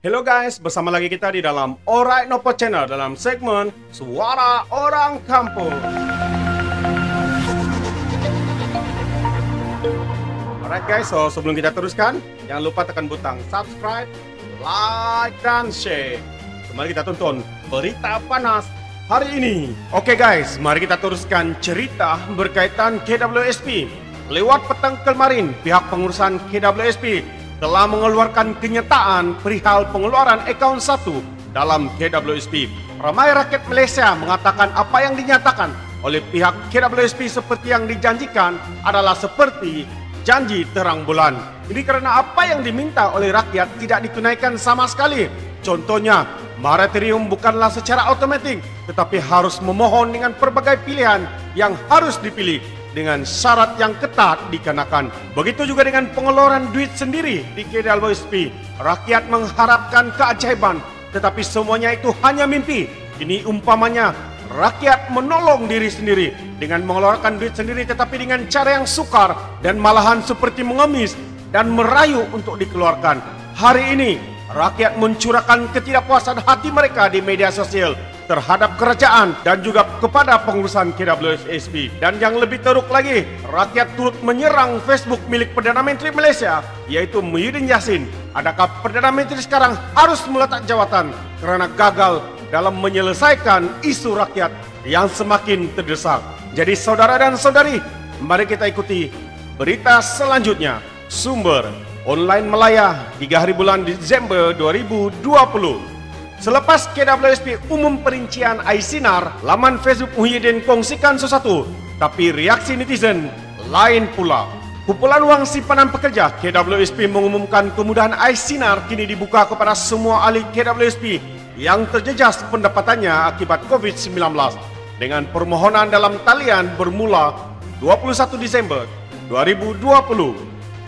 Hello guys, bersama lagi kita di dalam Alright Nopo Channel dalam segmen Suara Orang Kampung. Alright guys, so sebelum kita teruskan, jangan lupa tekan butang subscribe, like, dan share. Mari kita tonton berita panas hari ini. Oke guys, mari kita teruskan cerita berkaitan KWSP. Lewat petang kemarin, pihak pengurusan KWSP telah mengeluarkan kenyataan perihal pengeluaran akaun 1 dalam KWSP. Ramai rakyat Malaysia mengatakan apa yang dinyatakan oleh pihak KWSP seperti yang dijanjikan adalah seperti janji terang bulan. Ini karena apa yang diminta oleh rakyat tidak ditunaikan sama sekali. Contohnya, moratorium bukanlah secara otomatis, tetapi harus memohon dengan berbagai pilihan yang harus dipilih dengan syarat yang ketat dikenakan. Begitu juga dengan pengeluaran duit sendiri di KWSP. Rakyat mengharapkan keajaiban, tetapi semuanya itu hanya mimpi. Ini umpamanya rakyat menolong diri sendiri dengan mengeluarkan duit sendiri, tetapi dengan cara yang sukar dan malahan seperti mengemis dan merayu untuk dikeluarkan. Hari ini rakyat mencurahkan ketidakpuasan hati mereka di media sosial terhadap kerajaan dan juga kepada pengurusan KWSP. Dan yang lebih teruk lagi, rakyat turut menyerang Facebook milik Perdana Menteri Malaysia, yaitu Muhyiddin Yassin. Adakah Perdana Menteri sekarang harus meletak jawatan kerana gagal dalam menyelesaikan isu rakyat yang semakin terdesak? Jadi saudara dan saudari, mari kita ikuti berita selanjutnya. Sumber online Melaya 3 hari bulan Disember 2020. Selepas KWSP umum perincian iSinar, laman Facebook Muhyiddin kongsikan sesuatu, tapi reaksi netizen lain pula. Kumpulan wang simpanan pekerja KWSP mengumumkan kemudahan iSinar kini dibuka kepada semua ahli KWSP yang terjejas pendapatannya akibat COVID-19 dengan permohonan dalam talian bermula 21 Disember 2020.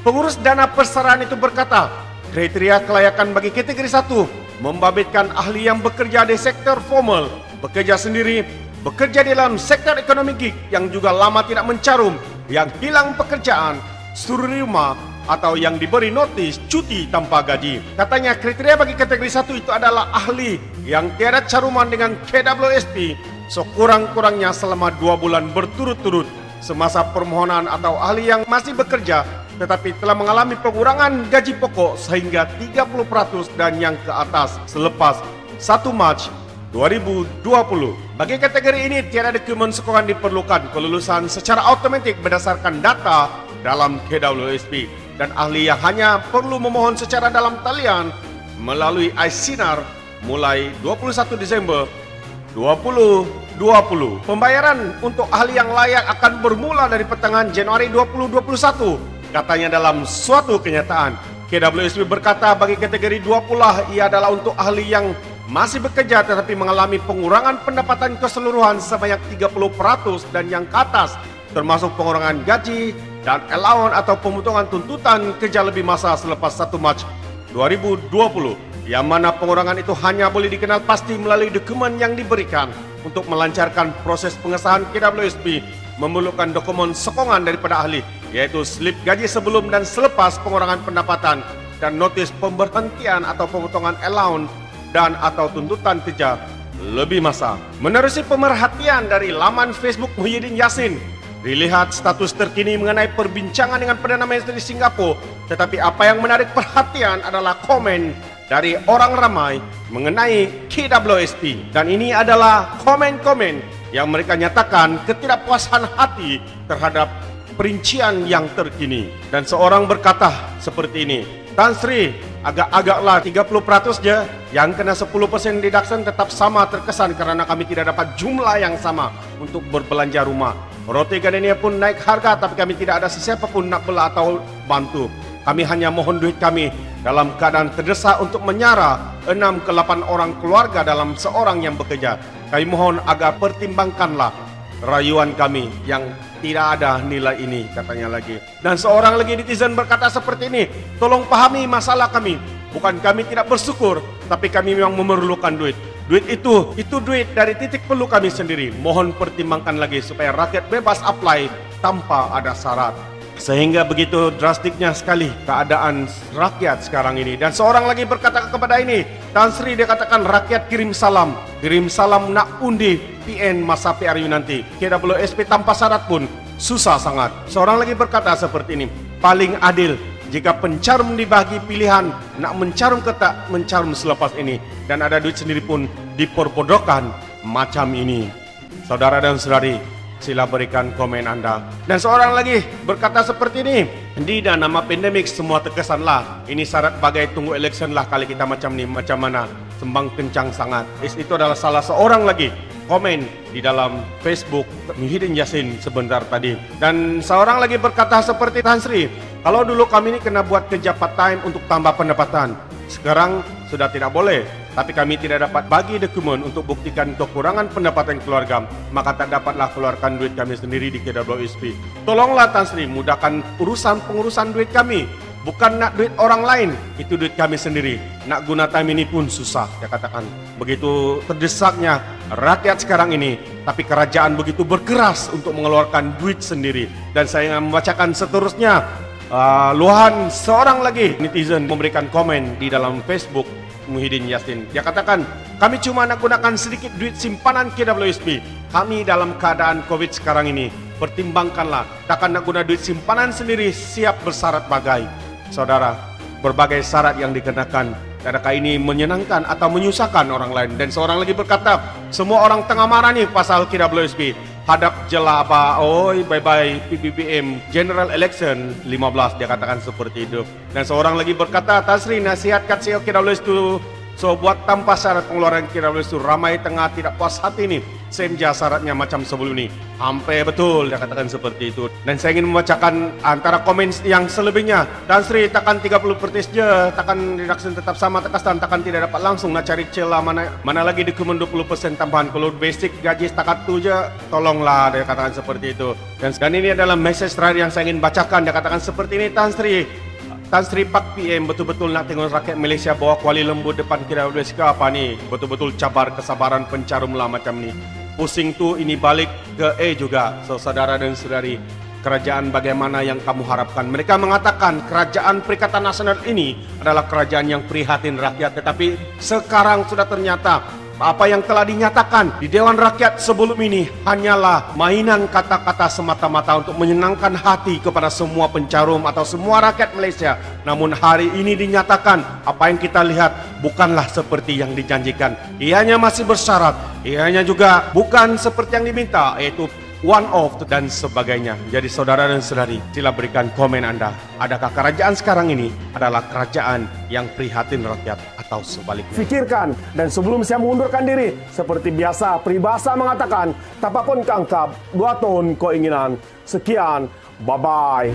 Pengurus dana persaraan itu berkata, kriteria kelayakan bagi kategori 1 membabitkan ahli yang bekerja di sektor formal, bekerja sendiri, bekerja di dalam sektor ekonomi gig yang juga lama tidak mencarum, yang hilang pekerjaan, suri rumah, atau yang diberi notis cuti tanpa gaji. Katanya kriteria bagi kategori 1 itu adalah ahli yang tiada caruman dengan KWSP sekurang-kurangnya selama 2 bulan berturut-turut semasa permohonan, atau ahli yang masih bekerja tetapi telah mengalami pengurangan gaji pokok sehingga 30% dan yang ke atas selepas 1 Mac 2020. Bagi kategori ini tiada dokumen sokongan diperlukan, kelulusan secara automatik berdasarkan data dalam KWSP, dan ahli yang hanya perlu memohon secara dalam talian melalui iSinar mulai 21 Desember 2020. Pembayaran untuk ahli yang layak akan bermula dari pertengahan Januari 2021. Katanya dalam suatu kenyataan, KWSP berkata bagi kategori 2 pula ia adalah untuk ahli yang masih bekerja tetapi mengalami pengurangan pendapatan keseluruhan sebanyak 30% dan yang ke atas, termasuk pengurangan gaji dan allowance atau pemotongan tuntutan kerja lebih masa selepas 1 Mac 2020, yang mana pengurangan itu hanya boleh dikenal pasti melalui dokumen yang diberikan. Untuk melancarkan proses pengesahan KWSP memerlukan dokumen sokongan daripada ahli, yaitu slip gaji sebelum dan selepas pengurangan pendapatan dan notis pemberhentian atau pemotongan allowance dan atau tuntutan kerja lebih masa. Menerusi pemerhatian dari laman Facebook Muhyiddin Yassin, dilihat status terkini mengenai perbincangan dengan Perdana Menteri Singapura, tetapi apa yang menarik perhatian adalah komen dari orang ramai mengenai KWSP, dan ini adalah komen-komen yang mereka nyatakan ketidakpuasan hati terhadap perincian yang terkini. Dan seorang berkata seperti ini, Tan Sri, agak-agaklah 30% je, yang kena 10% deduction tetap sama terkesan kerana kami tidak dapat jumlah yang sama untuk berbelanja rumah. Roti Gardenia pun naik harga, tapi kami tidak ada sesiapa pun nak bela atau bantu. Kami hanya mohon duit kami dalam keadaan terdesak untuk menyara 6 ke 8 orang keluarga dalam seorang yang bekerja. Kami mohon agar pertimbangkanlah rayuan kami yang tidak ada nilai ini, katanya lagi. Dan seorang lagi netizen berkata seperti ini, tolong pahami masalah kami. Bukan kami tidak bersyukur, tapi kami memang memerlukan duit. Duit itu duit dari titik perlu kami sendiri. Mohon pertimbangkan lagi supaya rakyat bebas apply tanpa ada syarat. Sehingga begitu drastiknya sekali keadaan rakyat sekarang ini. Dan seorang lagi berkata kepada ini, Tan Sri, dia katakan rakyat kirim salam nak undi PN masa PRU nanti. KWSP tanpa syarat pun susah sangat. Seorang lagi berkata seperti ini, paling adil jika pencarum dibagi pilihan nak mencarum ke tak mencarum selepas ini. Dan ada duit sendiri pun diperbodohkan macam ini. Saudara dan saudari, sila berikan komen Anda. Dan seorang lagi berkata seperti ini, di dan nama pandemik semua terkesanlah. Ini syarat bagai tunggu election lah kali kita macam ni, macam mana sembang kencang sangat. Itu adalah salah seorang lagi komen di dalam Facebook Muhyiddin Yassin sebentar tadi. Dan seorang lagi berkata seperti Tan Sri, kalau dulu kami ini kena buat kerja part time untuk tambah pendapatan, sekarang sudah tidak boleh. Tapi kami tidak dapat bagi dokumen untuk buktikan kekurangan pendapatan keluarga, maka tak dapatlah keluarkan duit kami sendiri di KWSP. Tolonglah Tan Sri, mudahkan pengurusan duit kami. Bukan nak duit orang lain, itu duit kami sendiri. Nak guna time ini pun susah, dia katakan. Begitu terdesaknya rakyat sekarang ini, tapi kerajaan begitu berkeras untuk mengeluarkan duit sendiri. Dan saya ingin membacakan seterusnya luahan seorang lagi netizen memberikan komen di dalam Facebook Muhyiddin Yassin. Dia katakan, kami cuma nak gunakan sedikit duit simpanan KWSP. Kami dalam keadaan COVID sekarang ini, pertimbangkanlah, takkan nak guna duit simpanan sendiri siap bersyarat bagai. Saudara, berbagai syarat yang dikenakan, adakah ini menyenangkan atau menyusahkan orang lain? Dan seorang lagi berkata, semua orang tengah marah nih pasal KWSP. Hadap jelah apa, oi bye-bye PBBM General Election 15, dia katakan seperti itu. Dan seorang lagi berkata, Tan Sri, nasihatkan CEO KWSP itu, so buat tanpa syarat pengeluaran KWSP, ramai tengah tidak puas hati nih, senja syaratnya macam sebelum ini. Hampir betul, dia katakan seperti itu. Dan saya ingin membacakan antara komen yang selebihnya. Tan Sri, takkan 30% je, takkan reduction tetap sama terkesan, takkan tidak dapat langsung nak cari celah, mana lagi dokumen 20% tambahan. Kalau basic gaji setakat tu je, tolonglah, dia katakan seperti itu. Dan ini adalah message terakhir yang saya ingin bacakan. Dia katakan seperti ini, Tan Sri Pak PM betul-betul nak tengok rakyat Malaysia bawa kuali lembu depan KWSP apa ni? Betul-betul cabar kesabaran pencarum lah macam ni. Pusing tu ini balik ke juga. So, saudara dan saudari, kerajaan bagaimana yang kamu harapkan? Mereka mengatakan kerajaan Perikatan Nasional ini adalah kerajaan yang prihatin rakyat. Tetapi sekarang sudah ternyata apa yang telah dinyatakan di Dewan Rakyat sebelum ini hanyalah mainan kata-kata semata-mata untuk menyenangkan hati kepada semua pencarum atau semua rakyat Malaysia. Namun hari ini dinyatakan apa yang kita lihat bukanlah seperti yang dijanjikan. Ianya masih bersyarat, ianya juga bukan seperti yang diminta, yaitu one off dan sebagainya. Jadi saudara dan saudari, sila berikan komen Anda. Adakah kerajaan sekarang ini adalah kerajaan yang prihatin rakyat atau sebaliknya? Fikirkan, dan sebelum saya mengundurkan diri, seperti biasa peribahasa mengatakan, tapapun kangkap, dua tahun keinginan. Sekian, bye-bye.